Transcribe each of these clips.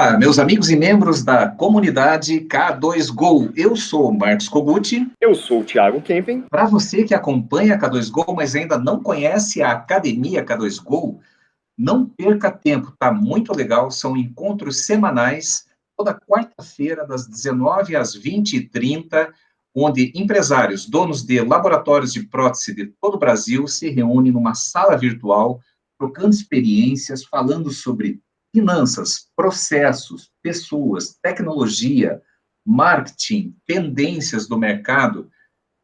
Olá, meus amigos e membros da comunidade K2Go. Eu sou o Marcos Koguchi. Eu sou o Thiago Kempen. Para você que acompanha a K2Go, mas ainda não conhece a Academia K2Go, não perca tempo, tá muito legal. São encontros semanais, toda quarta-feira, das 19 às 20h30, onde empresários, donos de laboratórios de prótese de todo o Brasil se reúnem numa sala virtual, trocando experiências, falando sobre finanças, processos, pessoas, tecnologia, marketing, tendências do mercado,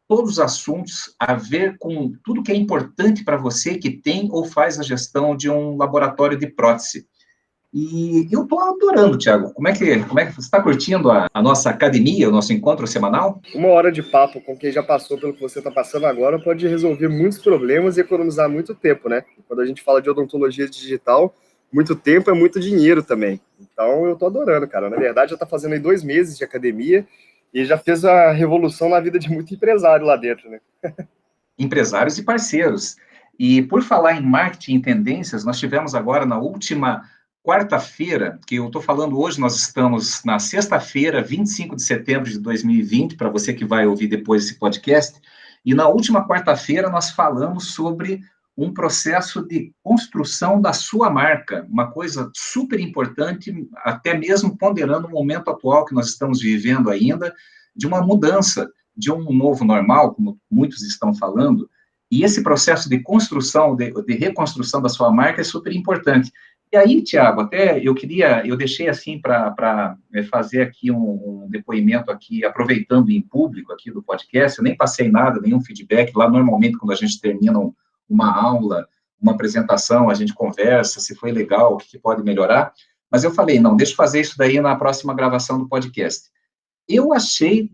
todos os assuntos a ver com tudo que é importante para você que tem ou faz a gestão de um laboratório de prótese. E eu estou adorando, Thiago. Como é que você está curtindo a nossa academia, o nosso encontro semanal? 1 hora de papo com quem já passou pelo que você está passando agora pode resolver muitos problemas e economizar muito tempo, né? Quando a gente fala de odontologia digital, muito tempo é muito dinheiro também. Então eu estou adorando, cara. Na verdade, já está fazendo aí 2 meses de academia e já fez a revolução na vida de muito empresário lá dentro, né? Empresários e parceiros. E por falar em marketing e tendências, nós tivemos agora na última quarta-feira, que eu estou falando hoje, nós estamos na sexta-feira, 25 de setembro de 2020, para você que vai ouvir depois esse podcast, e na última quarta-feira nós falamos sobre um processo de construção da sua marca, uma coisa super importante, até mesmo ponderando o momento atual que nós estamos vivendo ainda, de uma mudança, de um novo normal, como muitos estão falando, e esse processo de construção, de reconstrução da sua marca é super importante. E aí, Tiago, até eu deixei assim para fazer aqui um depoimento aqui, aproveitando em público aqui do podcast, eu nem passei nada, nenhum feedback, lá normalmente quando a gente termina uma aula, uma apresentação, a gente conversa, se foi legal, o que pode melhorar, mas eu falei, não, deixa eu fazer isso daí na próxima gravação do podcast. Eu achei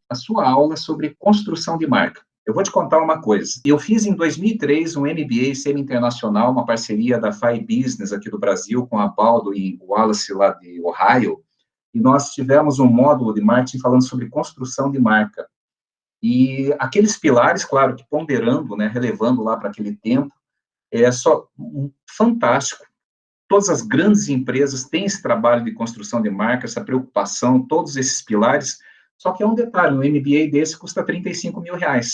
a sua aula sobre construção de marca. Eu vou te contar uma coisa. Eu fiz em 2003 um MBA semi-internacional, uma parceria da FI Business aqui do Brasil com a Baldo e Wallace lá de Ohio, e nós tivemos um módulo de marketing falando sobre construção de marca. E aqueles pilares, claro, que ponderando, né, relevando lá para aquele tempo, é só fantástico. Todas as grandes empresas têm esse trabalho de construção de marca, essa preocupação, todos esses pilares, só que é um detalhe, um MBA desse custa R$35.000.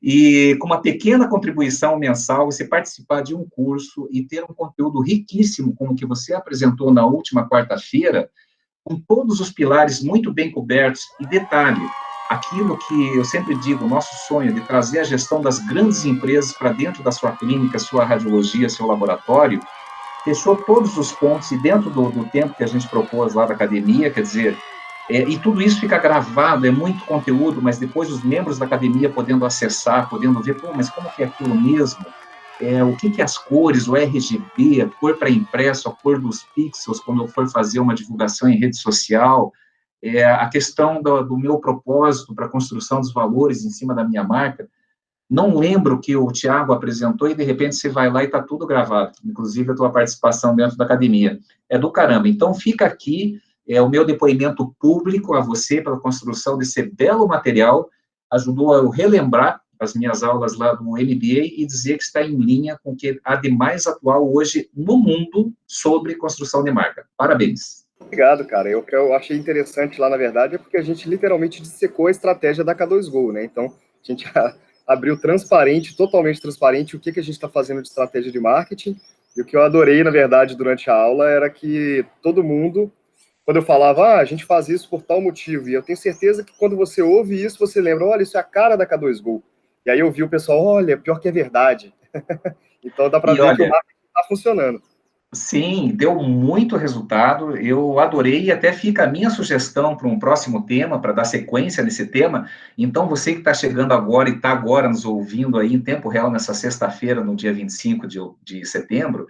E com uma pequena contribuição mensal, você participar de um curso e ter um conteúdo riquíssimo, como o que você apresentou na última quarta-feira, com todos os pilares muito bem cobertos, e detalhe, aquilo que eu sempre digo, o nosso sonho de trazer a gestão das grandes empresas para dentro da sua clínica, sua radiologia, seu laboratório, fechou todos os pontos, e dentro do tempo que a gente propôs lá da academia, quer dizer, e tudo isso fica gravado, é muito conteúdo, mas depois os membros da academia podendo acessar, podendo ver, pô, mas como que é aquilo mesmo? O que é as cores, o RGB, a cor para impresso, a cor dos pixels, quando eu for fazer uma divulgação em rede social, a questão do meu propósito para a construção dos valores em cima da minha marca. Não lembro que o Thiago apresentou e, de repente, você vai lá e está tudo gravado, inclusive a tua participação dentro da academia. É do caramba. Então, fica aqui o meu depoimento público a você pela construção desse belo material, ajudou a eu relembrar as minhas aulas lá do MBA e dizer que está em linha com o que há de mais atual hoje no mundo sobre construção de marca. Parabéns. Obrigado, cara. O que eu achei interessante lá, na verdade, é porque a gente literalmente dissecou a estratégia da K2Go, né? Então, a gente abriu transparente, totalmente transparente, o que a gente está fazendo de estratégia de marketing. E o que eu adorei, na verdade, durante a aula era que todo mundo, quando eu falava, a gente faz isso por tal motivo, e eu tenho certeza que quando você ouve isso, você lembra, olha, isso é a cara da K2Go. E aí eu vi o pessoal, olha, pior que é verdade. Então dá para ver que o marketing está funcionando. Sim, deu muito resultado, eu adorei, e até fica a minha sugestão para um próximo tema, para dar sequência nesse tema. Então, você que está chegando agora e está agora nos ouvindo aí em tempo real, nessa sexta-feira, no dia 25 de setembro,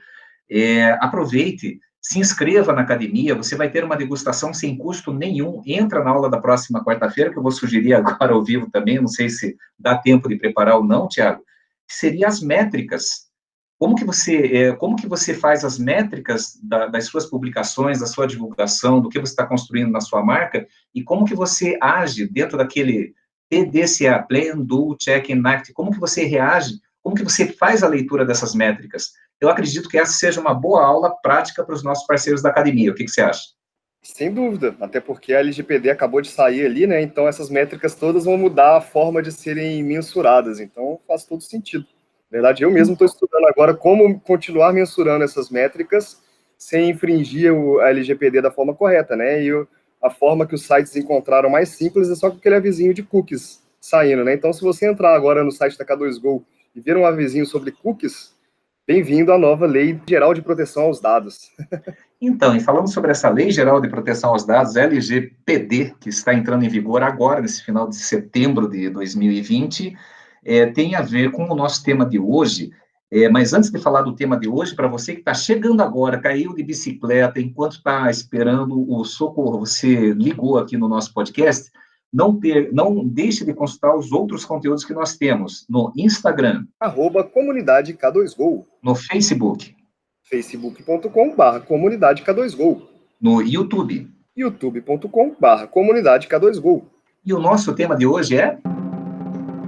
aproveite, se inscreva na academia, você vai ter uma degustação sem custo nenhum, entra na aula da próxima quarta-feira, que eu vou sugerir agora ao vivo também, não sei se dá tempo de preparar ou não, Thiago, que seria as métricas. Como que você faz as métricas das suas publicações, da sua divulgação, do que você está construindo na sua marca, e como que você age dentro daquele PDCA, Plan, Do, Check and Act, como que você reage, como que você faz a leitura dessas métricas? eu acredito que essa seja uma boa aula prática para os nossos parceiros da academia. O que você acha? Sem dúvida, até porque a LGPD acabou de sair ali, né? Então essas métricas todas vão mudar a forma de serem mensuradas. Então faz todo sentido. Na verdade, eu mesmo estou estudando agora como continuar mensurando essas métricas sem infringir a LGPD da forma correta, né? A forma que os sites encontraram mais simples é só com aquele avisinho de cookies saindo, né? Então, se você entrar agora no site da K2Go e ver um avisinho sobre cookies, bem-vindo à nova Lei Geral de Proteção aos Dados. Então, e falando sobre essa Lei Geral de Proteção aos Dados, LGPD, que está entrando em vigor agora, nesse final de setembro de 2020, tem a ver com o nosso tema de hoje. Mas antes de falar do tema de hoje, para você que está chegando agora, caiu de bicicleta, enquanto está esperando o socorro, você ligou aqui no nosso podcast, não deixe de consultar os outros conteúdos que nós temos no Instagram, @comunidade K2Go, no Facebook, facebook.com/comunidade K2Go, no YouTube. youtube.com/comunidade K2Go. E o nosso tema de hoje é...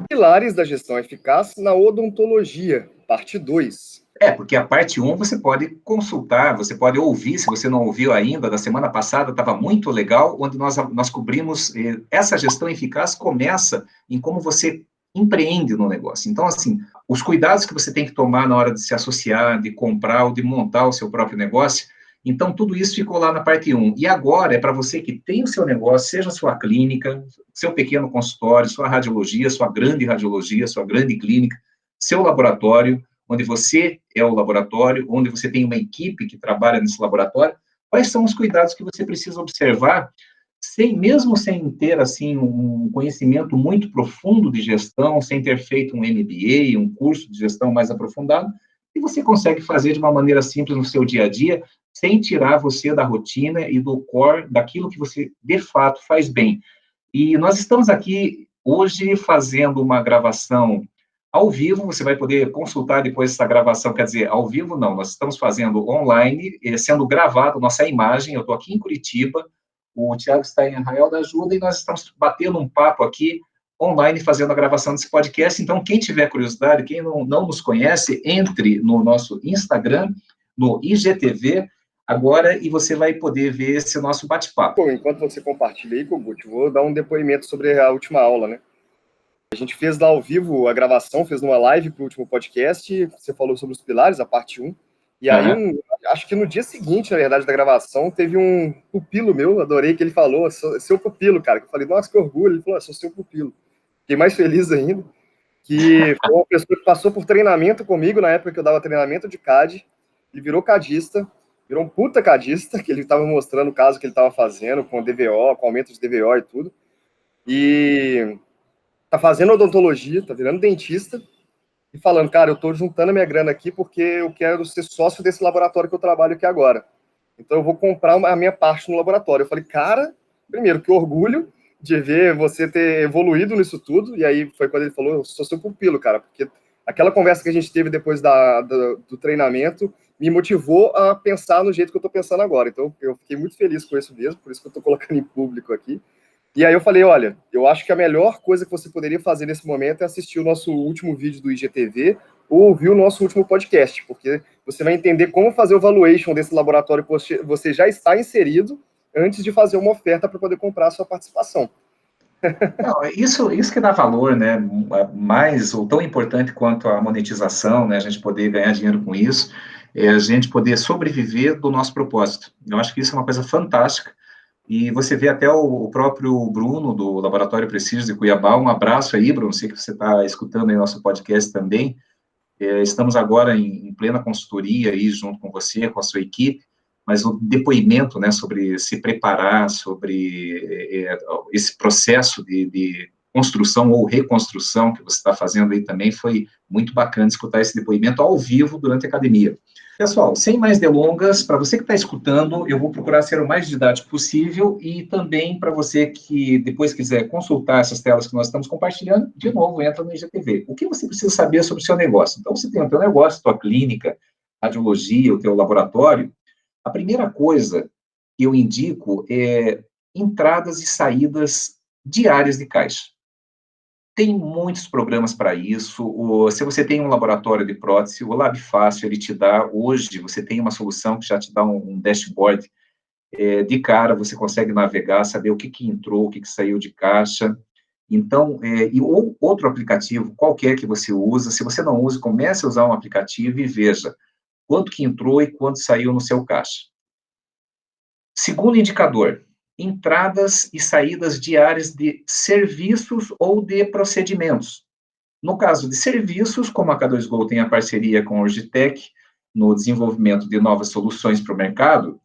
Pilares da gestão eficaz na odontologia, parte 2. Porque a parte 1 você pode consultar, você pode ouvir, se você não ouviu ainda, da semana passada, estava muito legal, onde nós cobrimos, essa gestão eficaz começa em como você empreende no negócio. Então, assim, os cuidados que você tem que tomar na hora de se associar, de comprar ou de montar o seu próprio negócio, então tudo isso ficou lá na parte 1. E agora é para você que tem o seu negócio, seja a sua clínica, seu pequeno consultório, sua radiologia, sua grande clínica, seu laboratório, onde você é o laboratório, onde você tem uma equipe que trabalha nesse laboratório, quais são os cuidados que você precisa observar, mesmo sem ter, assim, um conhecimento muito profundo de gestão, sem ter feito um MBA, um curso de gestão mais aprofundado, e você consegue fazer de uma maneira simples no seu dia a dia, sem tirar você da rotina e do core, daquilo que você, de fato, faz bem. E nós estamos aqui hoje fazendo uma gravação ao vivo, você vai poder consultar depois essa gravação, quer dizer, ao vivo não, nós estamos fazendo online, sendo gravado nossa imagem, eu estou aqui em Curitiba, o Thiago está em Arraial da Ajuda, e nós estamos batendo um papo aqui, online, fazendo a gravação desse podcast. Então, quem tiver curiosidade, quem não nos conhece, entre no nosso Instagram, no IGTV, agora, e você vai poder ver esse nosso bate-papo. Bom, enquanto você compartilha aí, Kogut, vou dar um depoimento sobre a última aula, né? A gente fez lá ao vivo a gravação, fez numa live para o último podcast, você falou sobre os pilares, a parte 1, e aí, acho que no dia seguinte, na verdade, da gravação, teve um pupilo meu, adorei que ele falou, seu pupilo, cara, que eu falei, nossa, que orgulho, ele falou, sou seu pupilo. Fiquei mais feliz ainda, que foi uma pessoa que passou por treinamento comigo, na época que eu dava treinamento de CAD, ele virou cadista, virou um puta cadista, que ele estava mostrando o caso que ele estava fazendo, com DVO, com aumento de DVO e tudo, e tá fazendo odontologia, tá virando dentista, e falando, cara, eu tô juntando a minha grana aqui porque eu quero ser sócio desse laboratório que eu trabalho aqui agora. Então eu vou comprar a minha parte no laboratório. Eu falei, cara, primeiro, que orgulho de ver você ter evoluído nisso tudo, e aí foi quando ele falou, eu sou seu pupilo, cara, porque aquela conversa que a gente teve depois do treinamento me motivou a pensar no jeito que eu tô pensando agora. Então eu fiquei muito feliz com isso mesmo, por isso que eu tô colocando em público aqui. E aí eu falei, olha, eu acho que a melhor coisa que você poderia fazer nesse momento é assistir o nosso último vídeo do IGTV ou ouvir o nosso último podcast, porque você vai entender como fazer o valuation desse laboratório que você já está inserido antes de fazer uma oferta para poder comprar a sua participação. Não, isso que dá valor, né? Mais ou tão importante quanto a monetização, né? A gente poder ganhar dinheiro com isso, é a gente poder sobreviver do nosso propósito. Eu acho que isso é uma coisa fantástica. E você vê até o próprio Bruno, do Laboratório Preciso de Cuiabá. Um abraço aí, Bruno, sei que você está escutando aí nosso podcast também. Estamos agora em plena consultoria aí, junto com você, com a sua equipe, mas o depoimento, né, sobre se preparar, sobre esse processo de construção ou reconstrução que você está fazendo aí também, foi muito bacana escutar esse depoimento ao vivo durante a academia. Pessoal, sem mais delongas, para você que está escutando, eu vou procurar ser o mais didático possível, e também para você que depois quiser consultar essas telas que nós estamos compartilhando, de novo, entra no IGTV. O que você precisa saber sobre o seu negócio? Então, você tem o teu negócio, tua clínica, radiologia, o teu laboratório. A primeira coisa que eu indico é entradas e saídas diárias de caixa. Tem muitos programas para isso. Se você tem um laboratório de prótese, o LabFácil, ele te dá, hoje, você tem uma solução que já te dá um dashboard, de cara, você consegue navegar, saber o que entrou, o que saiu de caixa. Então, ou outro aplicativo, qualquer que você usa, se você não usa, comece a usar um aplicativo e veja quanto que entrou e quanto saiu no seu caixa. Segundo indicador, entradas e saídas diárias de serviços ou de procedimentos. No caso de serviços, como a K2Go tem a parceria com a Urgitec no desenvolvimento de novas soluções para o mercado,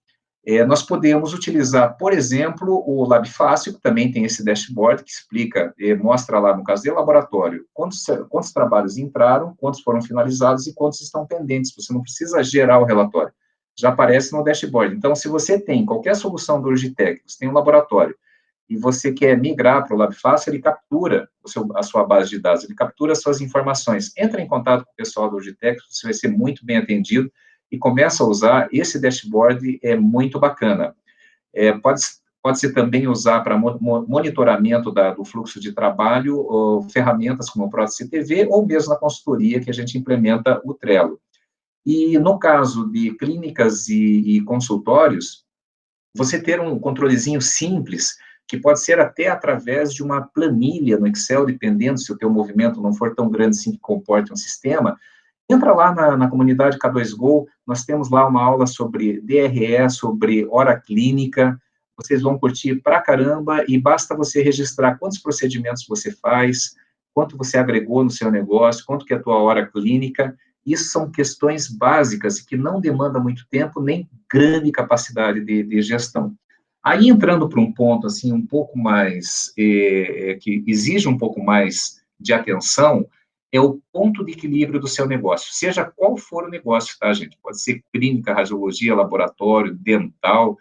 nós podemos utilizar, por exemplo, o LabFácil, que também tem esse dashboard que explica, mostra lá, no caso de laboratório, quantos trabalhos entraram, quantos foram finalizados e quantos estão pendentes. Você não precisa gerar o relatório, já aparece no dashboard. Então, se você tem qualquer solução do Urgitec, você tem um laboratório, e você quer migrar para o LabFácil, ele captura a sua base de dados, ele captura as suas informações. Entra em contato com o pessoal do Urgitec, você vai ser muito bem atendido, e começa a usar esse dashboard, é muito bacana. Pode-se também usar para monitoramento do fluxo de trabalho, ou ferramentas como o Prótese TV, ou mesmo na consultoria que a gente implementa o Trello. E no caso de clínicas e consultórios, você ter um controlezinho simples, que pode ser até através de uma planilha no Excel, dependendo se o teu movimento não for tão grande assim que comporte um sistema. Entra lá na comunidade K2Go, nós temos lá uma aula sobre DRE, sobre hora clínica, vocês vão curtir pra caramba, e basta você registrar quantos procedimentos você faz, quanto você agregou no seu negócio, quanto que é a tua hora clínica. Isso são questões básicas que não demandam muito tempo, nem grande capacidade de gestão. Aí, entrando para um ponto, assim, um pouco mais, que exige um pouco mais de atenção, é o ponto de equilíbrio do seu negócio, seja qual for o negócio, tá, gente? Pode ser clínica, radiologia, laboratório, dental,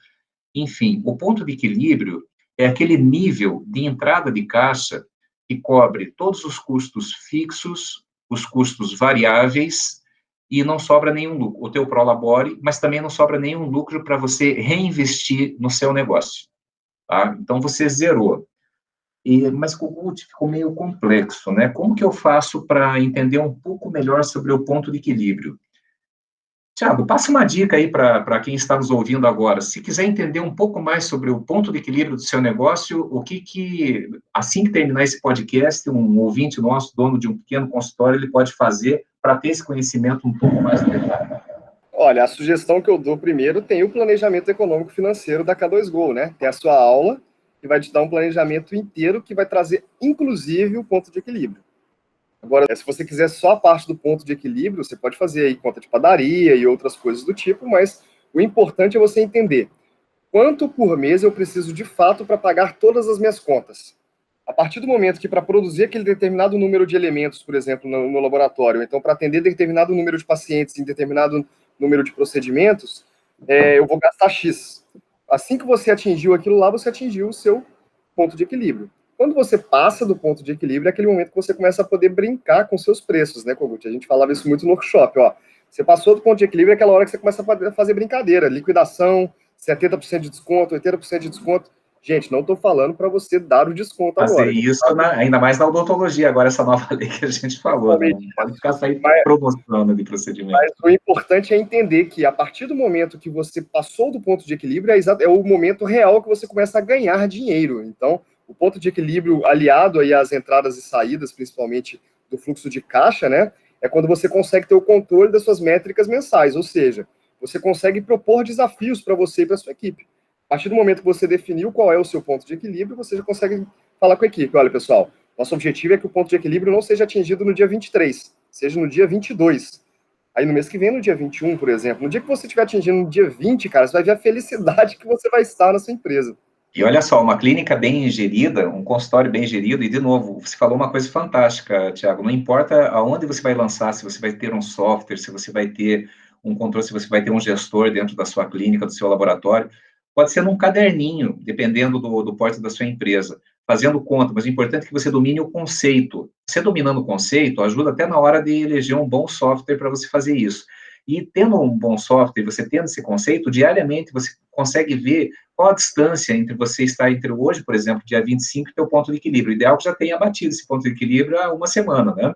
enfim, o ponto de equilíbrio é aquele nível de entrada de caixa que cobre todos os custos fixos, os custos variáveis, e não sobra nenhum lucro. O teu prolabore, mas também não sobra nenhum lucro para você reinvestir no seu negócio, tá? Então, você zerou. Mas o Gucci ficou meio complexo, né? Como que eu faço para entender um pouco melhor sobre o ponto de equilíbrio? Tiago, passa uma dica aí para quem está nos ouvindo agora. Se quiser entender um pouco mais sobre o ponto de equilíbrio do seu negócio, assim que terminar esse podcast, um ouvinte nosso, dono de um pequeno consultório, ele pode fazer para ter esse conhecimento um pouco mais detalhado? Olha, a sugestão que eu dou primeiro tem o planejamento econômico financeiro da K2Go, né? Tem a sua aula, que vai te dar um planejamento inteiro, que vai trazer, inclusive, o ponto de equilíbrio. Agora, se você quiser só a parte do ponto de equilíbrio, você pode fazer aí conta de padaria e outras coisas do tipo, mas o importante é você entender quanto por mês eu preciso de fato para pagar todas as minhas contas. A partir do momento que para produzir aquele determinado número de elementos, por exemplo, no laboratório, então para atender determinado número de pacientes em determinado número de procedimentos, eu vou gastar X. Assim que você atingiu aquilo lá, você atingiu o seu ponto de equilíbrio. Quando você passa do ponto de equilíbrio, é aquele momento que você começa a poder brincar com seus preços, né, Kogut? A gente falava isso muito no workshop, ó. Você passou do ponto de equilíbrio, é aquela hora que você começa a fazer brincadeira, liquidação, 70% de desconto, 80% de desconto. Gente, não estou falando para você dar o desconto Fazer agora. isso, ainda mais na odontologia, agora essa nova lei que a gente falou, né? Não pode ficar saindo promoção de procedimento. Mas o importante é entender que a partir do momento que você passou do ponto de equilíbrio, é o momento real que você começa a ganhar dinheiro. Então, o ponto de equilíbrio aliado aí às entradas e saídas, principalmente do fluxo de caixa, né? É quando você consegue ter o controle das suas métricas mensais, ou seja, você consegue propor desafios para você e para a sua equipe. A partir do momento que você definiu qual é o seu ponto de equilíbrio, você já consegue falar com a equipe, olha, pessoal, nosso objetivo é que o ponto de equilíbrio não seja atingido no dia 23, seja no dia 22. Aí no mês que vem, no dia 21, por exemplo, no dia que você estiver atingindo no dia 20, cara, você vai ver a felicidade que você vai estar na sua empresa. E olha só, uma clínica bem gerida, um consultório bem gerido, e de novo, você falou uma coisa fantástica, Tiago, não importa aonde você vai lançar, se você vai ter um software, se você vai ter um controle, se você vai ter um gestor dentro da sua clínica, do seu laboratório, pode ser num caderninho, dependendo do porte da sua empresa, fazendo conta, mas o importante é que você domine o conceito. Você dominando o conceito, ajuda até na hora de eleger um bom software para você fazer isso. E tendo um bom software, você tendo esse conceito, diariamente você consegue ver qual a distância entre você estar entre hoje, por exemplo, dia 25, e teu ponto de equilíbrio. O ideal é que já tenha batido esse ponto de equilíbrio há uma semana, né?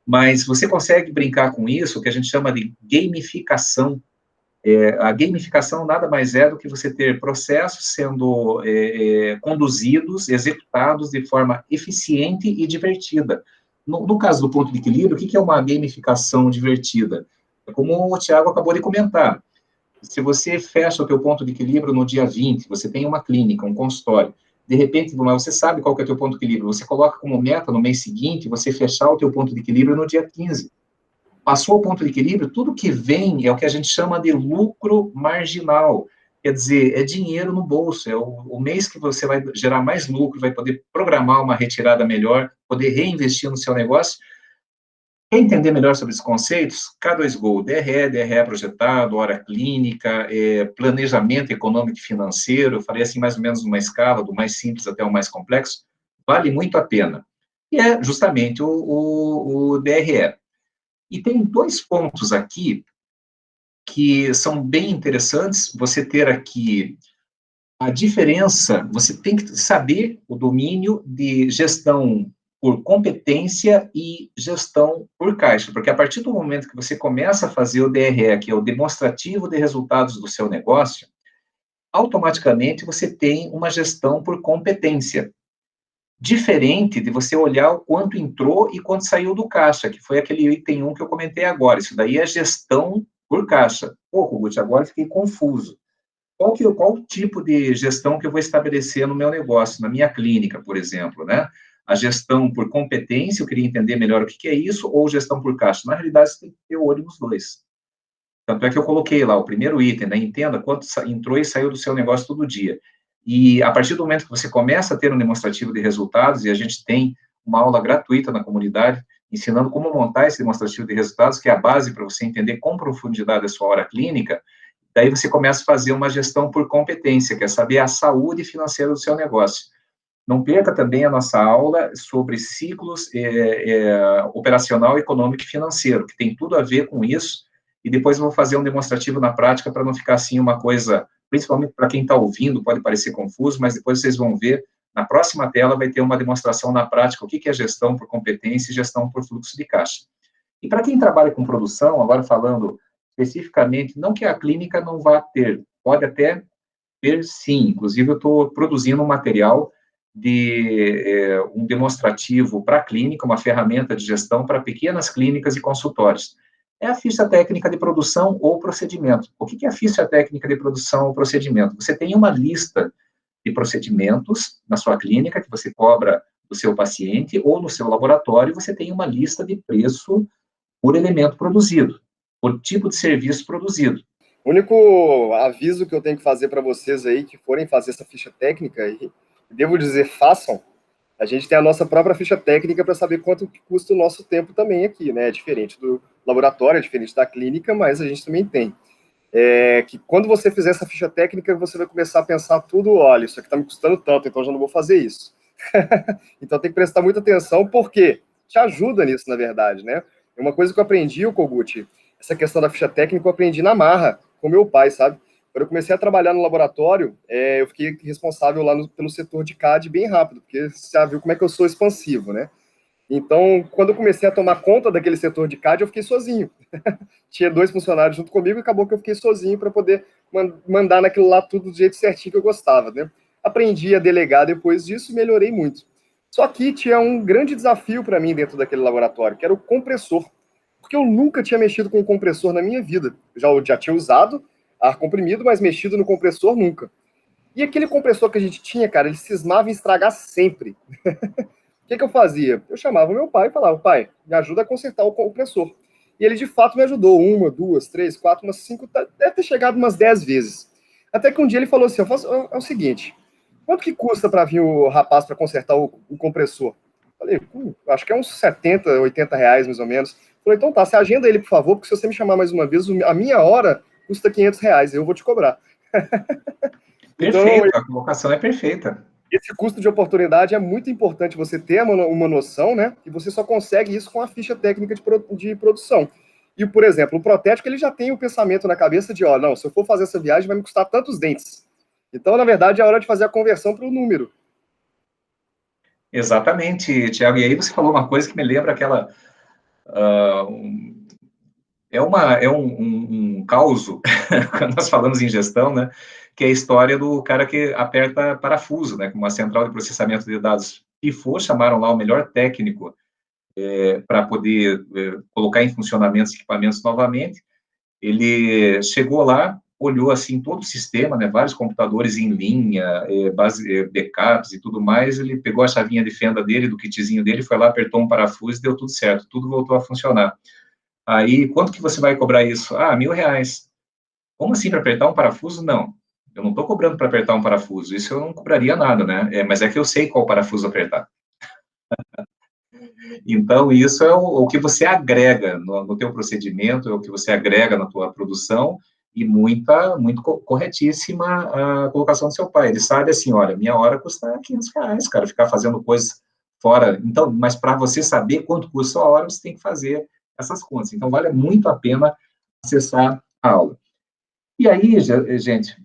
Mas você consegue brincar com isso, que a gente chama de gamificação. A gamificação nada mais é do que você ter processos sendo conduzidos, executados de forma eficiente e divertida. No caso do ponto de equilíbrio, o que é uma gamificação divertida? É como o Thiago acabou de comentar. Se você fecha o teu ponto de equilíbrio no dia 20, você tem uma clínica, um consultório, de repente, você sabe qual que é o teu ponto de equilíbrio, você coloca como meta no mês seguinte, você fechar o teu ponto de equilíbrio no dia 15. Passou o ponto de equilíbrio, tudo que vem é o que a gente chama de lucro marginal. Quer dizer, é dinheiro no bolso, é o mês que você vai gerar mais lucro, vai poder programar uma retirada melhor, poder reinvestir no seu negócio. Quer entender melhor sobre esses conceitos? K2Go, DRE projetado, hora clínica, planejamento econômico e financeiro, eu falei assim mais ou menos numa escala, do mais simples até o mais complexo, vale muito a pena. E é justamente o DRE. E tem dois pontos aqui que são bem interessantes, você ter aqui a diferença, você tem que saber o domínio de gestão por competência e gestão por caixa, porque a partir do momento que você começa a fazer o DRE, que é o demonstrativo de resultados do seu negócio, automaticamente você tem uma gestão por competência. Diferente de você olhar o quanto entrou e quanto saiu do caixa, que foi aquele item 1 que eu comentei agora. Isso daí é gestão por caixa. Pô, Ruth, agora fiquei confuso. Qual o tipo de gestão que eu vou estabelecer no meu negócio, na minha clínica, por exemplo, né? A gestão por competência, eu queria entender melhor o que é isso, ou gestão por caixa. Na realidade, você tem que ter o olho nos dois. Tanto é que eu coloquei lá o primeiro item, né? Entenda quanto entrou e saiu do seu negócio todo dia. E a partir do momento que você começa a ter um demonstrativo de resultados, e a gente tem uma aula gratuita na comunidade, ensinando como montar esse demonstrativo de resultados, que é a base para você entender com profundidade a sua hora clínica, daí você começa a fazer uma gestão por competência, que é saber a saúde financeira do seu negócio. Não perca também a nossa aula sobre ciclos operacional, econômico e financeiro, que tem tudo a ver com isso, e depois eu vou fazer um demonstrativo na prática para não ficar assim uma coisa, principalmente para quem está ouvindo, pode parecer confuso, mas depois vocês vão ver, na próxima tela vai ter uma demonstração na prática, o que é gestão por competência e gestão por fluxo de caixa. E para quem trabalha com produção, agora falando especificamente, não que a clínica não vá ter, pode até ter sim, inclusive eu estou produzindo um material de um demonstrativo para a clínica, uma ferramenta de gestão para pequenas clínicas e consultórios. É a ficha técnica de produção ou procedimento. O que é a ficha técnica de produção ou procedimento? Você tem uma lista de procedimentos na sua clínica que você cobra do seu paciente ou no seu laboratório, você tem uma lista de preço por elemento produzido, por tipo de serviço produzido. O único aviso que eu tenho que fazer para vocês aí que forem fazer essa ficha técnica, e devo dizer, façam, a gente tem a nossa própria ficha técnica para saber quanto que custa o nosso tempo também aqui, né? É diferente do laboratório, é diferente da clínica, mas a gente também tem. Que quando você fizer essa ficha técnica, você vai começar a pensar tudo, olha, isso aqui está me custando tanto, então eu já não vou fazer isso. Então tem que prestar muita atenção, porque te ajuda nisso, na verdade, né? Uma coisa que eu aprendi, o Kogut, essa questão da ficha técnica, eu aprendi na marra, com meu pai, sabe? Quando eu comecei a trabalhar no laboratório, eu fiquei responsável lá pelo setor de CAD bem rápido, porque você já viu como é que eu sou expansivo, né? Então, quando eu comecei a tomar conta daquele setor de CAD, eu fiquei sozinho. Tinha 2 funcionários junto comigo e acabou que eu fiquei sozinho para poder mandar naquilo lá tudo do jeito certinho que eu gostava, né? Aprendi a delegar depois disso e melhorei muito. Só que tinha um grande desafio para mim dentro daquele laboratório, que era o compressor. Porque eu nunca tinha mexido com um compressor na minha vida. Eu já tinha usado ar comprimido, mas mexido no compressor nunca. E aquele compressor que a gente tinha, cara, ele cismava em estragar sempre. O que eu fazia? Eu chamava meu pai e falava, pai, me ajuda a consertar o compressor. E ele, de fato, me ajudou. 1, 2, 3, 4, umas 5, deve ter chegado umas 10 vezes. Até que um dia ele falou assim, é o seguinte, quanto que custa para vir o rapaz para consertar o compressor? Falei, acho que é uns 70, 80 reais, mais ou menos. Falei, então tá, você agenda ele, por favor, porque se você me chamar mais uma vez, a minha hora custa 500 reais, eu vou te cobrar. Perfeito, então, a colocação é perfeita. Esse custo de oportunidade é muito importante você ter uma noção, né? E você só consegue isso com a ficha técnica de produção. E, por exemplo, o protético, ele já tem o pensamento na cabeça de, ó, não, se eu for fazer essa viagem, vai me custar tantos dentes. Então, na verdade, é a hora de fazer a conversão para o número. Exatamente, Tiago. E aí você falou uma coisa que me lembra aquela... é um causo, quando nós falamos em gestão, né? Que é a história do cara que aperta parafuso, né? Com uma central de processamento de dados pifou, chamaram lá o melhor técnico para poder colocar em funcionamento os equipamentos novamente. Ele chegou lá, olhou assim todo o sistema, né, vários computadores em linha, backups e tudo mais. Ele pegou a chavinha de fenda dele, do kitzinho dele, foi lá, apertou um parafuso e deu tudo certo, tudo voltou a funcionar. Aí, quanto que você vai cobrar isso? Ah, R$ 1.000. Como assim, para apertar um parafuso? Não, eu não estou cobrando para apertar um parafuso, isso eu não cobraria nada, né? Mas é que eu sei qual parafuso apertar. Então, isso é o que você agrega no teu procedimento, é o que você agrega na tua produção, e muito corretíssima a colocação do seu pai. Ele sabe assim, olha, minha hora custa R$ 500, cara, ficar fazendo coisas fora. Então, mas para você saber quanto custa a hora, você tem que fazer essas contas. Então, vale muito a pena acessar a aula. E aí, gente,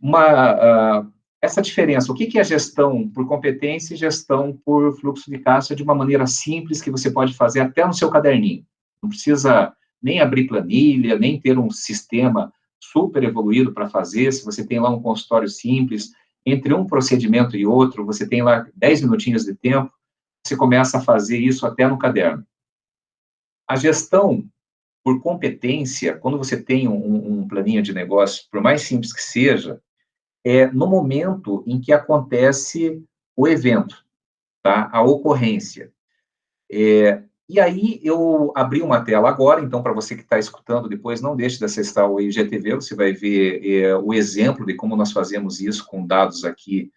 essa diferença, o que é gestão por competência e gestão por fluxo de caixa de uma maneira simples que você pode fazer até no seu caderninho. Não precisa nem abrir planilha, nem ter um sistema super evoluído para fazer. Se você tem lá um consultório simples, entre um procedimento e outro, você tem lá 10 minutinhos de tempo, você começa a fazer isso até no caderno. A gestão por competência, quando você tem um planinho de negócio, por mais simples que seja, é no momento em que acontece o evento, tá? A ocorrência. E aí, eu abri uma tela agora, então, para você que está escutando depois, não deixe de acessar o IGTV, você vai ver o exemplo de como nós fazemos isso com dados aqui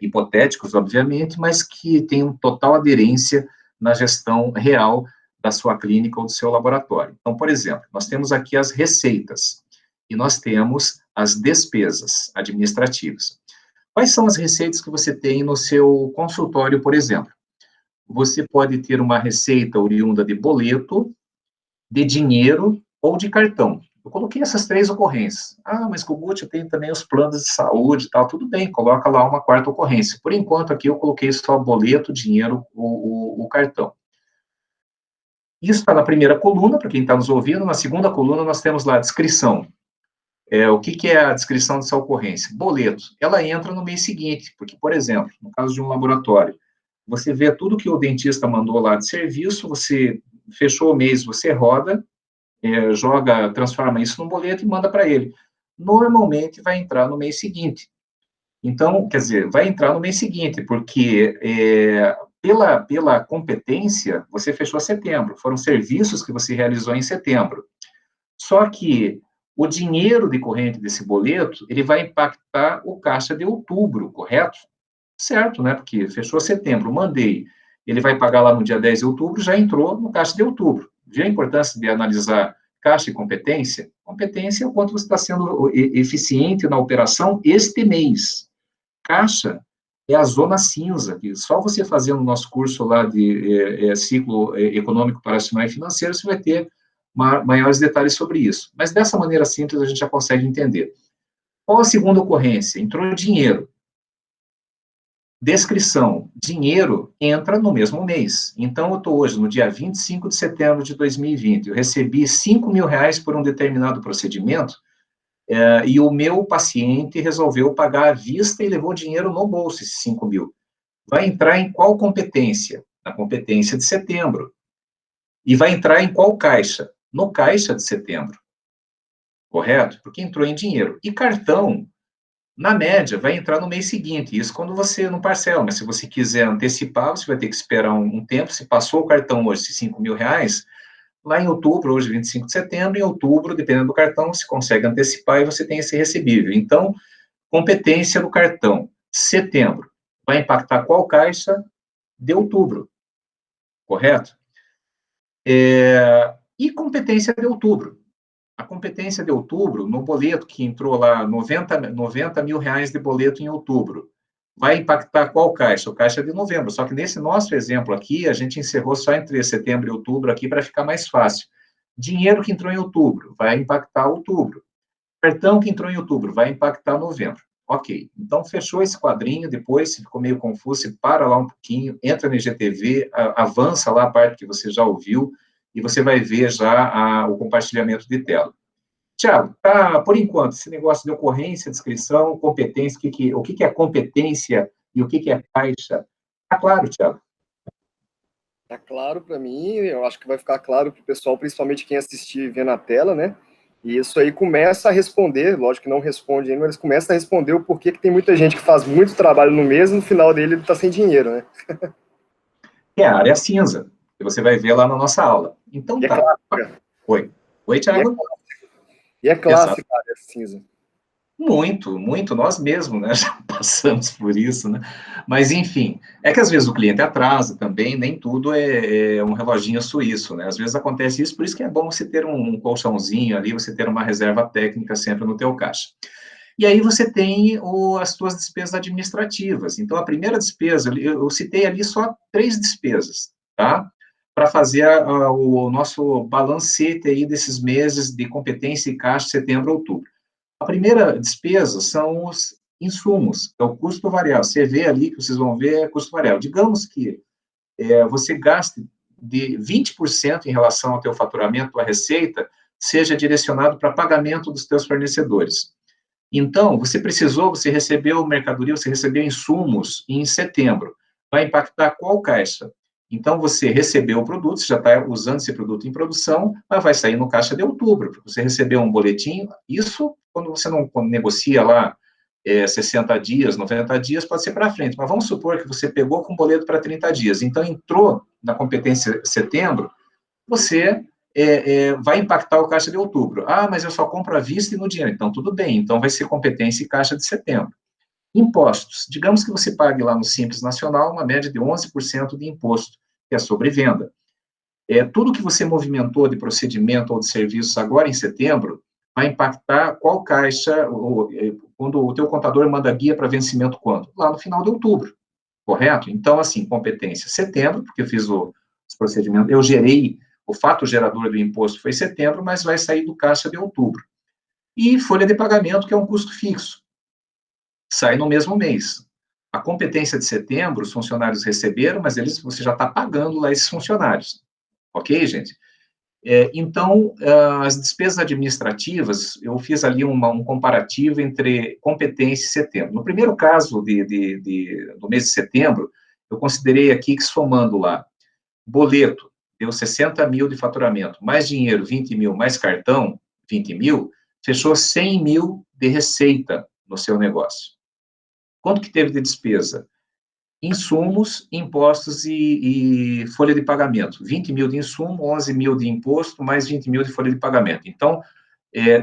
hipotéticos, obviamente, mas que tem total aderência na gestão real da sua clínica ou do seu laboratório. Então, por exemplo, nós temos aqui as receitas e nós temos as despesas administrativas. Quais são as receitas que você tem no seu consultório, por exemplo? Você pode ter uma receita oriunda de boleto, de dinheiro ou de cartão. Eu coloquei essas 3 ocorrências. Ah, mas Gugut, eu tenho também os planos de saúde e tal. Tudo bem, coloca lá uma 4ª ocorrência. Por enquanto, aqui eu coloquei só boleto, dinheiro, o cartão. Isso está na primeira coluna, para quem está nos ouvindo. Na segunda coluna, nós temos lá a descrição. O que é a descrição dessa ocorrência? Boleto. Ela entra no mês seguinte, porque, por exemplo, no caso de um laboratório, você vê tudo que o dentista mandou lá de serviço, você fechou o mês, você roda, transforma isso num boleto e manda para ele. Normalmente vai entrar no mês seguinte. Então, quer dizer, vai entrar no mês seguinte, porque pela competência, você fechou setembro, foram serviços que você realizou em setembro. Só que o dinheiro decorrente desse boleto, ele vai impactar o caixa de outubro, correto? Certo, né? Porque fechou setembro, mandei, ele vai pagar lá no dia 10 de outubro, já entrou no caixa de outubro. Viu a importância de analisar caixa e competência? Competência é o quanto você está sendo eficiente na operação este mês. Caixa é a zona cinza, que só você fazendo o nosso curso lá de ciclo econômico operacional e financeiro, você vai ter maiores detalhes sobre isso. Mas dessa maneira simples a gente já consegue entender. Qual a segunda ocorrência? Entrou dinheiro. Descrição, dinheiro entra no mesmo mês. Então, eu estou hoje, no dia 25 de setembro de 2020, eu recebi R$ 5.000 por um determinado procedimento, e o meu paciente resolveu pagar à vista e levou dinheiro no bolso, esses 5 mil. Vai entrar em qual competência? Na competência de setembro. E vai entrar em qual caixa? No caixa de setembro. Correto? Porque entrou em dinheiro. E cartão, na média, vai entrar no mês seguinte. Isso quando você não parcela, mas se você quiser antecipar, você vai ter que esperar um tempo. Se passou o cartão hoje de R$ 5.000, lá em outubro, hoje 25 de setembro, em outubro, dependendo do cartão, você consegue antecipar e você tem esse recebível. Então, competência do cartão, setembro, vai impactar qual caixa? De outubro, correto? E competência de outubro. A competência de outubro, no boleto que entrou lá, 90 mil reais de boleto em outubro, vai impactar qual caixa? O caixa de novembro. Só que nesse nosso exemplo aqui, a gente encerrou só entre setembro e outubro aqui para ficar mais fácil. Dinheiro que entrou em outubro, vai impactar outubro. Cartão que entrou em outubro, vai impactar novembro. Ok, então fechou esse quadrinho, depois, se ficou meio confuso, você para lá um pouquinho, entra no IGTV, avança lá a parte que você já ouviu, e você vai ver já o compartilhamento de tela. Tiago, tá, por enquanto, esse negócio de ocorrência, descrição, competência, o que é competência e o que é caixa? Tá claro, Tiago? Tá claro para mim, eu acho que vai ficar claro para o pessoal, principalmente quem assistir e ver na tela, né? E isso aí começa a responder, lógico que não responde ainda, mas começa a responder o porquê que tem muita gente que faz muito trabalho no mês e no final dele ele está sem dinheiro, né? É a área cinza, que você vai ver lá na nossa aula. Então E é tá. clássica. Oi. Oi, E é, Tiago? e é Exato. clássica a área cinza. Muito, muito, nós mesmos, né, já passamos por isso, né, mas enfim, é que às vezes o cliente atrasa também, nem tudo é um reloginho suíço, né, às vezes acontece isso, por isso que é bom você ter um colchãozinho ali, você ter uma reserva técnica sempre no teu caixa. E aí você tem as suas despesas administrativas, então a primeira despesa, eu citei ali só 3 despesas, tá, para fazer o nosso balancete aí desses meses de competência e caixa, setembro, outubro. A primeira despesa são os insumos, é o custo variável. Você vê ali, que vocês vão ver, é custo variável. Digamos que você gaste de 20% em relação ao teu faturamento, a receita, seja direcionado para pagamento dos teus fornecedores. Então, você recebeu mercadoria, você recebeu insumos em setembro. Vai impactar qual caixa? Então, você recebeu o produto, você já está usando esse produto em produção, mas vai sair no caixa de outubro, porque você recebeu um boletim. Isso, quando você não negocia lá 60 dias, 90 dias, pode ser para frente. Mas vamos supor que você pegou com boleto para 30 dias. Então, entrou na competência setembro, você vai impactar o caixa de outubro. Ah, mas eu só compro à vista e no dinheiro. Então, tudo bem. Então, vai ser competência e caixa de setembro. Impostos. Digamos que você pague lá no Simples Nacional uma média de 11% de imposto, que é sobre venda. Tudo que você movimentou de procedimento ou de serviços agora em setembro vai impactar qual caixa, quando o teu contador manda guia para vencimento quando? Lá no final de outubro, correto? Então, assim, competência setembro, porque eu fiz os procedimentos, eu gerei, o fato gerador do imposto foi setembro, mas vai sair do caixa de outubro. E folha de pagamento, que é um custo fixo, sai no mesmo mês. A competência de setembro, os funcionários receberam, mas você já está pagando lá esses funcionários. Ok, gente? Então, as despesas administrativas, eu fiz ali um comparativo entre competência e setembro. No primeiro caso do mês de setembro, eu considerei aqui que somando lá, boleto, deu 60 mil de faturamento, mais dinheiro, 20 mil, mais cartão, 20 mil, fechou 100 mil de receita no seu negócio. Quanto que teve de despesa? Insumos, impostos e folha de pagamento. 20 mil de insumo, 11 mil de imposto, mais 20 mil de folha de pagamento. Então,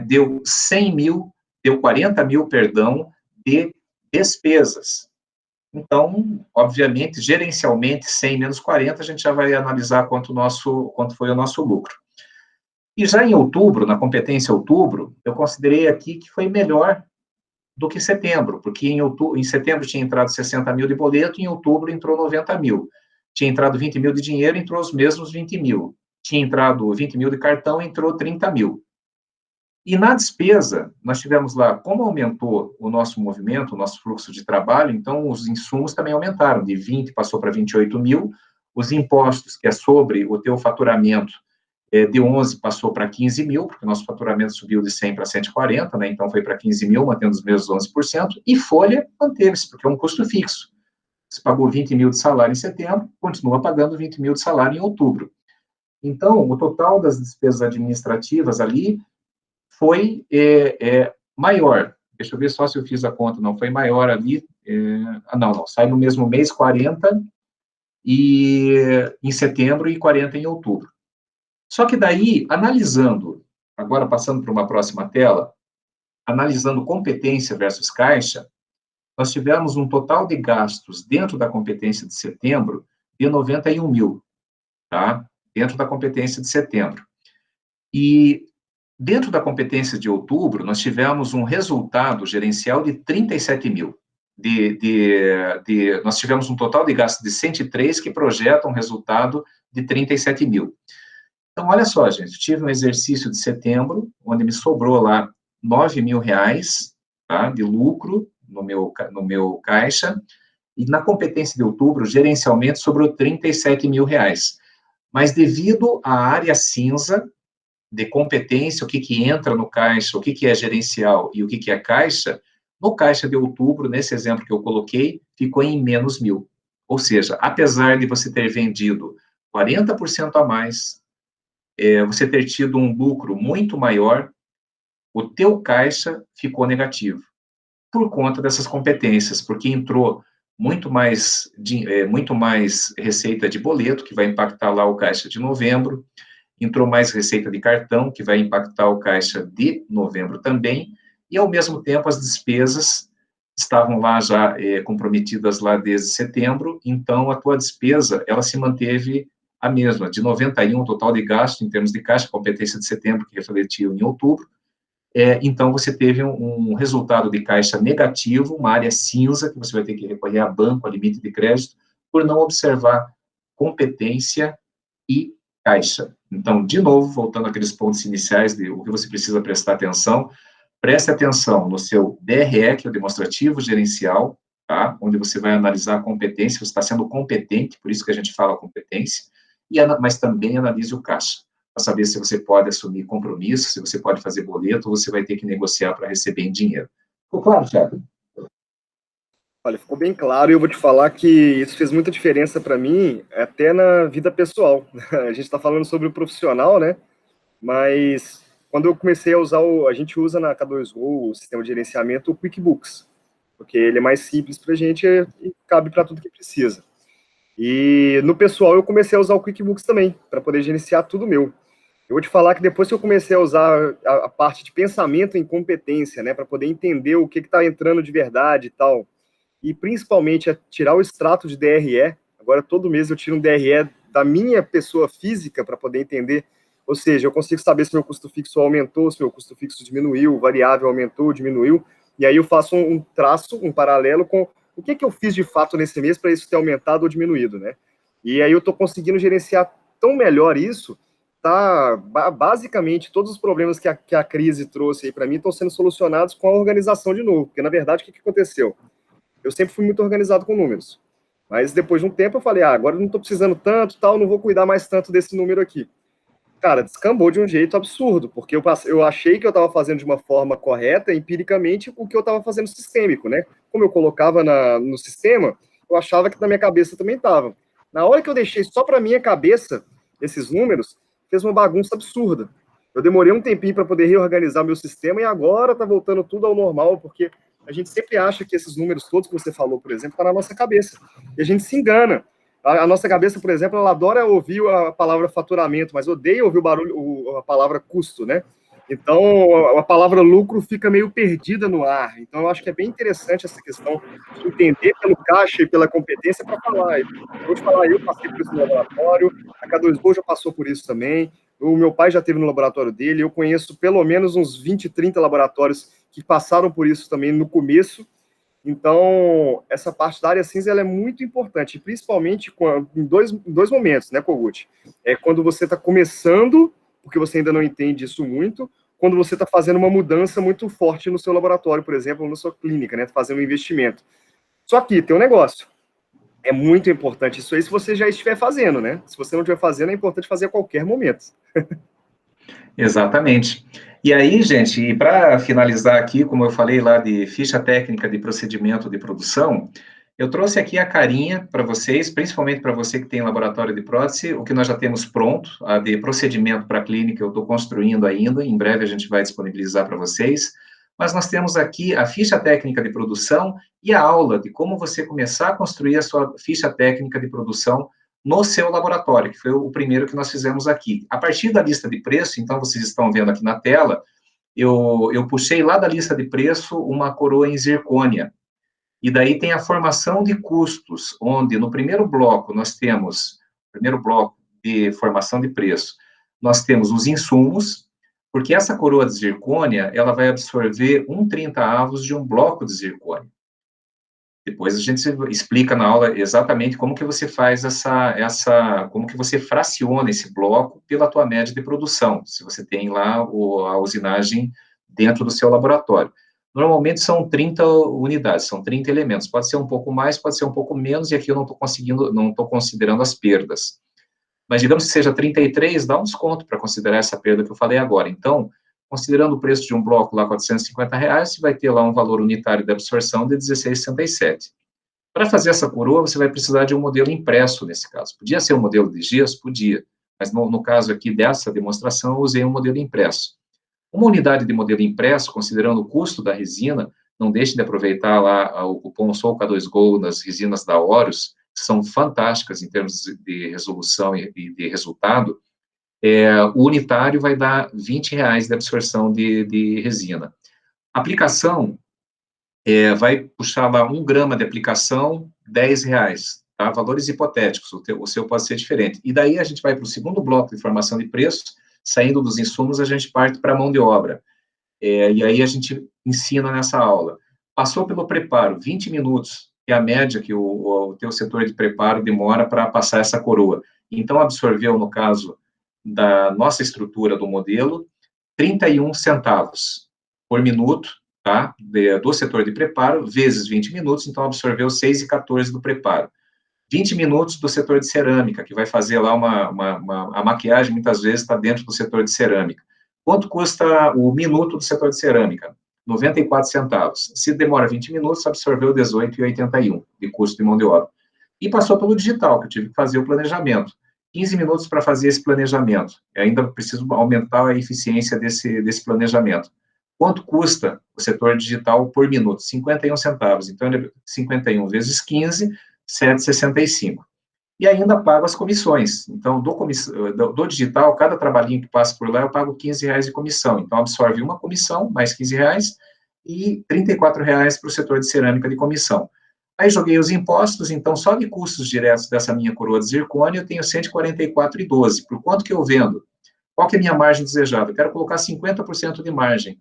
deu 100 mil, deu 40 mil, perdão, de despesas. Então, obviamente, gerencialmente, 100 menos 40, a gente já vai analisar quanto foi o nosso lucro. E já em outubro, na competência outubro, eu considerei aqui que foi melhor do que setembro, porque em setembro tinha entrado 60 mil de boleto, em outubro entrou 90 mil. Tinha entrado 20 mil de dinheiro, entrou os mesmos 20 mil. Tinha entrado 20 mil de cartão, entrou 30 mil. E na despesa, nós tivemos lá, como aumentou o nosso movimento, o nosso fluxo de trabalho, então os insumos também aumentaram, de 20 passou para 28 mil, os impostos, que é sobre o teu faturamento, de 11 passou para 15 mil, porque o nosso faturamento subiu de 100 para 140, né, então foi para 15 mil, mantendo os mesmos 11%, e folha manteve-se, porque é um custo fixo. Você pagou 20 mil de salário em setembro, continua pagando 20 mil de salário em outubro. Então, o total das despesas administrativas ali foi maior. Deixa eu ver só se eu fiz a conta, não, foi maior ali, não, sai no mesmo mês, 40 em setembro e 40 em outubro. Só que daí, analisando, agora passando para uma próxima tela, analisando competência versus caixa, nós tivemos um total de gastos dentro da competência de setembro de 91 mil, tá? Dentro da competência de setembro. E dentro da competência de outubro, nós tivemos um resultado gerencial de 37 mil. Nós tivemos um total de gastos de 103 que projetam um resultado de 37 mil. Então, olha só, gente, tive um exercício de setembro, onde me sobrou lá R$ 9.000, tá, de lucro no meu caixa, e na competência de outubro, gerencialmente, sobrou R$ 37.000. Mas devido à área cinza de competência, o que, que entra no caixa, o que, que é gerencial e o que, que é caixa, no caixa de outubro, nesse exemplo que eu coloquei, ficou em menos 1.000. Ou seja, apesar de você ter vendido 40% a mais, você ter tido um lucro muito maior, o teu caixa ficou negativo, por conta dessas competências, porque entrou muito mais receita de boleto, que vai impactar lá o caixa de novembro, entrou mais receita de cartão, que vai impactar o caixa de novembro também, e ao mesmo tempo as despesas estavam lá já comprometidas lá desde setembro, então a tua despesa, ela se manteve a mesma, de 91, total de gasto em termos de caixa, competência de setembro, que refletiu em outubro, então você teve um resultado de caixa negativo, uma área cinza, que você vai ter que recorrer a banco, a limite de crédito, por não observar competência e caixa. Então, de novo, voltando àqueles pontos iniciais de o que você precisa prestar atenção, preste atenção no seu DRE, que é o demonstrativo gerencial, tá? Onde você vai analisar a competência, você está sendo competente, por isso que a gente fala competência, mas também analise o caixa, para saber se você pode assumir compromisso, se você pode fazer boleto, ou você vai ter que negociar para receber em dinheiro. Ficou claro, Thiago? Olha, ficou bem claro e eu vou te falar que isso fez muita diferença para mim, até na vida pessoal. A gente está falando sobre o profissional, né? Mas quando eu comecei a usar a gente usa na K2Go, o sistema de gerenciamento, o QuickBooks, porque ele é mais simples para a gente e cabe para tudo que precisa. E no pessoal eu comecei a usar o QuickBooks também, para poder gerenciar tudo meu. Eu vou te falar que depois que eu comecei a usar a parte de pensamento em competência, né, para poder entender o que está entrando de verdade e tal, e principalmente a tirar o extrato de DRE. Agora, todo mês eu tiro um DRE da minha pessoa física para poder entender. Ou seja, eu consigo saber se meu custo fixo aumentou, se meu custo fixo diminuiu, o variável aumentou, diminuiu. E aí eu faço um traço, um paralelo com o que eu fiz de fato nesse mês para isso ter aumentado ou diminuído, né? E aí eu estou conseguindo gerenciar tão melhor isso. Tá, basicamente, todos os problemas que a crise trouxe aí para mim estão sendo solucionados com a organização de novo. Porque, na verdade, o que aconteceu? Eu sempre fui muito organizado com números. Mas depois de um tempo eu falei, agora eu não estou precisando tanto, tal, não vou cuidar mais tanto desse número aqui. Cara, descambou de um jeito absurdo, porque eu achei que eu estava fazendo de uma forma correta, empiricamente, o que eu estava fazendo sistêmico, né? Como eu colocava no sistema, eu achava que na minha cabeça também estava. Na hora que eu deixei só para minha cabeça esses números, fez uma bagunça absurda. Eu demorei um tempinho para poder reorganizar meu sistema e agora está voltando tudo ao normal, porque a gente sempre acha que esses números todos que você falou, por exemplo, estão na nossa cabeça. E a gente se engana. A nossa cabeça, por exemplo, ela adora ouvir a palavra faturamento, mas odeia ouvir o barulho, a palavra custo, né? Então, a palavra lucro fica meio perdida no ar. Então, eu acho que é bem interessante essa questão de entender pelo caixa e pela competência para falar. Eu vou te falar, eu passei por isso no laboratório, a K2Go já passou por isso também, o meu pai já teve no laboratório dele, eu conheço pelo menos uns 20, 30 laboratórios que passaram por isso também no começo. Então, essa parte da área cinza ela é muito importante, principalmente em dois momentos, né, Kogut? É quando você está começando, porque você ainda não entende isso muito, quando você está fazendo uma mudança muito forte no seu laboratório, por exemplo, ou na sua clínica, né, fazendo um investimento. Só que tem um negócio, é muito importante isso aí se você já estiver fazendo, né? Se você não estiver fazendo, é importante fazer a qualquer momento. Exatamente. E aí, gente, para finalizar aqui, como eu falei lá de ficha técnica de procedimento de produção, eu trouxe aqui a carinha para vocês, principalmente para você que tem laboratório de prótese, o que nós já temos pronto, a de procedimento para a clínica eu estou construindo ainda, em breve a gente vai disponibilizar para vocês, mas nós temos aqui a ficha técnica de produção e a aula de como você começar a construir a sua ficha técnica de produção no seu laboratório, que foi o primeiro que nós fizemos aqui. A partir da lista de preço, então vocês estão vendo aqui na tela, eu puxei lá da lista de preço uma coroa em zircônia, e daí tem a formação de custos, onde no primeiro bloco nós temos, primeiro bloco de formação de preço, nós temos os insumos, porque essa coroa de zircônia, ela vai absorver 1/30 avos de um bloco de zircônia. Depois a gente explica na aula exatamente como que você faz como que você fraciona esse bloco pela tua média de produção, se você tem lá a usinagem dentro do seu laboratório. Normalmente são 30 unidades, são 30 elementos, pode ser um pouco mais, pode ser um pouco menos, e aqui eu não estou considerando as perdas. Mas digamos que seja 33, dá um desconto para considerar essa perda que eu falei agora. Então, considerando o preço de um bloco lá, R$450, você vai ter lá um valor unitário de absorção de R$16,67. Para fazer essa coroa, você vai precisar de um modelo impresso, nesse caso. Podia ser um modelo de gesso? Podia. Mas no caso aqui dessa demonstração, eu usei um modelo impresso. Uma unidade de modelo impresso, considerando o custo da resina, não deixe de aproveitar lá o cupom SOUCA2GO nas resinas da Horus, que são fantásticas em termos de resolução e de resultado. O unitário vai dar R$20 de absorção de resina. Aplicação, vai puxar lá 1 grama de aplicação, R$10, tá? Valores hipotéticos, o seu pode ser diferente. E daí a gente vai para o segundo bloco de informação de preços, saindo dos insumos, a gente parte para a mão de obra. E aí a gente ensina nessa aula. Passou pelo preparo, 20 minutos, que é a média que o teu setor de preparo demora para passar essa coroa. Então, absorveu, no caso da nossa estrutura do modelo, 31 centavos por minuto, tá? Do setor de preparo, vezes 20 minutos, então absorveu 6,14 do preparo. 20 minutos do setor de cerâmica, que vai fazer lá a maquiagem, muitas vezes está dentro do setor de cerâmica. Quanto custa o minuto do setor de cerâmica? 94 centavos. Se demora 20 minutos, absorveu 18,81 de custo de mão de obra. E passou pelo digital, que eu tive que fazer o planejamento. 15 minutos para fazer esse planejamento. Eu ainda preciso aumentar a eficiência desse planejamento. Quanto custa o setor digital por minuto? 51 centavos. Então, 51 vezes 15, 7,65. E ainda pago as comissões. Então, do digital, cada trabalhinho que passa por lá, eu pago R$15 de comissão. Então, absorve uma comissão, mais R$15, e R$34 para o setor de cerâmica de comissão. Aí joguei os impostos, então só de custos diretos dessa minha coroa de zircônia eu tenho 144,12. Por quanto que eu vendo? Qual que é a minha margem desejada? Eu quero colocar 50% de margem.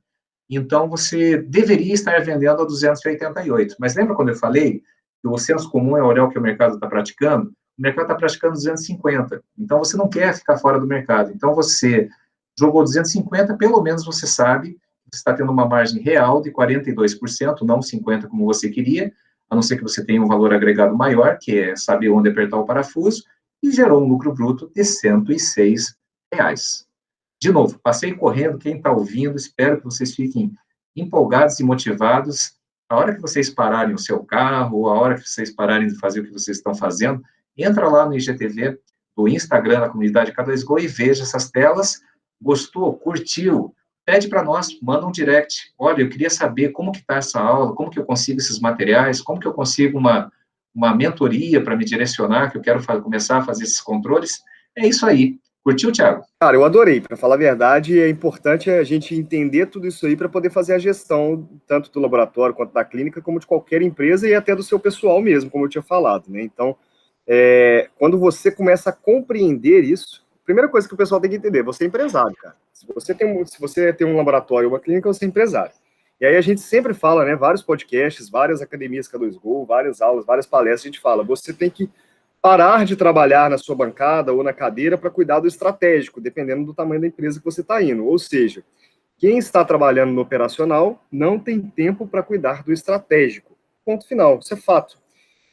Então, você deveria estar vendendo a 288. Mas lembra quando eu falei que o senso comum é olhar o que o mercado está praticando? O mercado está praticando 250. Então, você não quer ficar fora do mercado. Então, você jogou 250, pelo menos você sabe que você está tendo uma margem real de 42%, não 50% como você queria, a não ser que você tenha um valor agregado maior, que é saber onde apertar o parafuso, e gerou um lucro bruto de R$106. De novo, passei correndo, quem está ouvindo, espero que vocês fiquem empolgados e motivados. A hora que vocês pararem o seu carro, ou a hora que vocês pararem de fazer o que vocês estão fazendo, entra lá no IGTV, do Instagram, da comunidade K2Go, e veja essas telas. Gostou? Curtiu? Pede para nós, manda um direct. Olha, eu queria saber como que está essa aula, como que eu consigo esses materiais, como que eu consigo uma mentoria para me direcionar, que eu quero começar a fazer esses controles. É isso aí. Curtiu, Thiago? Cara, eu adorei. Para falar a verdade, é importante a gente entender tudo isso aí para poder fazer a gestão, tanto do laboratório quanto da clínica, como de qualquer empresa e até do seu pessoal mesmo, como eu tinha falado, né? Então, quando você começa a compreender isso, a primeira coisa que o pessoal tem que entender, você é empresário, cara. Se você tem um laboratório ou uma clínica, você é empresário. E aí a gente sempre fala, né, vários podcasts, várias academias K2Go, várias aulas, várias palestras, a gente fala, você tem que parar de trabalhar na sua bancada ou na cadeira para cuidar do estratégico, dependendo do tamanho da empresa que você está indo. Ou seja, quem está trabalhando no operacional não tem tempo para cuidar do estratégico. Ponto final, isso é fato.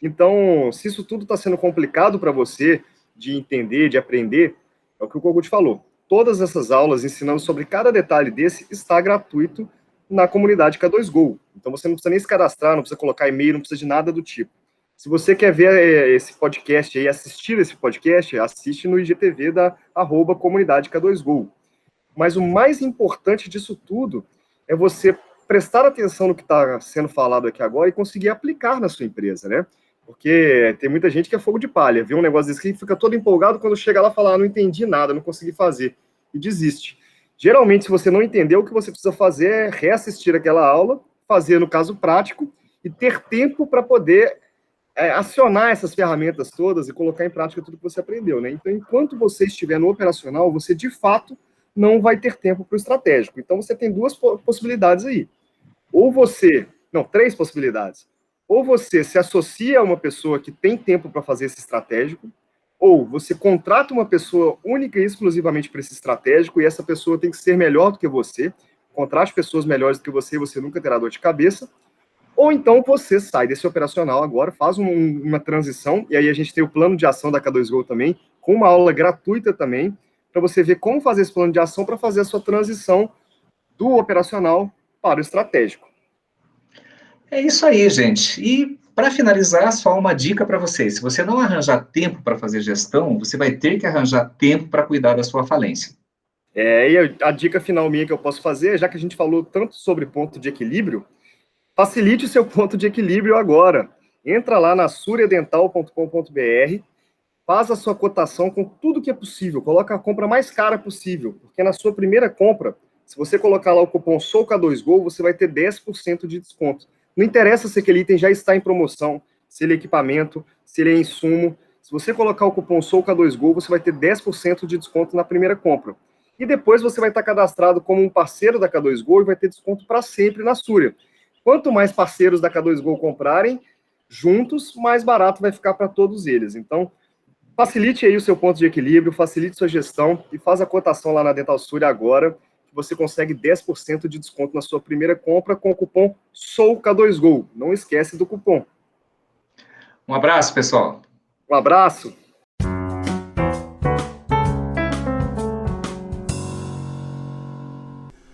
Então, se isso tudo está sendo complicado para você de entender, de aprender, é o que o Kogut falou. Todas essas aulas ensinando sobre cada detalhe desse está gratuito na comunidade K2Go. Então, você não precisa nem se cadastrar, não precisa colocar e-mail, não precisa de nada do tipo. Se você quer ver esse podcast aí, assistir esse podcast, assiste no IGTV da @comunidade K2Go. Mas o mais importante disso tudo é você prestar atenção no que está sendo falado aqui agora e conseguir aplicar na sua empresa, né? Porque tem muita gente que é fogo de palha, vê um negócio desse aqui, fica todo empolgado, quando chega lá fala, não entendi nada, não consegui fazer, e desiste. Geralmente, se você não entendeu, o que você precisa fazer é reassistir aquela aula, fazer no caso prático, e ter tempo para poder acionar essas ferramentas todas e colocar em prática tudo que você aprendeu, né? Então, enquanto você estiver no operacional, você, de fato, não vai ter tempo para o estratégico. Então, você tem duas possibilidades aí. Ou você... Não, três possibilidades. Ou você se associa a uma pessoa que tem tempo para fazer esse estratégico, ou você contrata uma pessoa única e exclusivamente para esse estratégico, e essa pessoa tem que ser melhor do que você, contrate pessoas melhores do que você, e você nunca terá dor de cabeça, ou então você sai desse operacional agora, faz uma transição, e aí a gente tem o plano de ação da K2Go também, com uma aula gratuita também, para você ver como fazer esse plano de ação para fazer a sua transição do operacional para o estratégico. É isso aí, gente. E para finalizar, só uma dica para vocês. Se você não arranjar tempo para fazer gestão, você vai ter que arranjar tempo para cuidar da sua falência. E a dica final minha que eu posso fazer, já que a gente falou tanto sobre ponto de equilíbrio, facilite o seu ponto de equilíbrio agora. Entra lá na suriadental.com.br, faz a sua cotação com tudo que é possível, coloca a compra mais cara possível, porque na sua primeira compra, se você colocar lá o cupom SOUK2GO, você vai ter 10% de desconto. Não interessa se aquele item já está em promoção, se ele é equipamento, se ele é insumo. Se você colocar o cupom SOUK2GO, você vai ter 10% de desconto na primeira compra. E depois você vai estar cadastrado como um parceiro da K2Go e vai ter desconto para sempre na Súria. Quanto mais parceiros da K2Go comprarem juntos, mais barato vai ficar para todos eles. Então, facilite aí o seu ponto de equilíbrio, facilite sua gestão e faz a cotação lá na Dental Súria agora, que você consegue 10% de desconto na sua primeira compra com o cupom SOUK2GO. Não esquece do cupom. Um abraço, pessoal. Um abraço.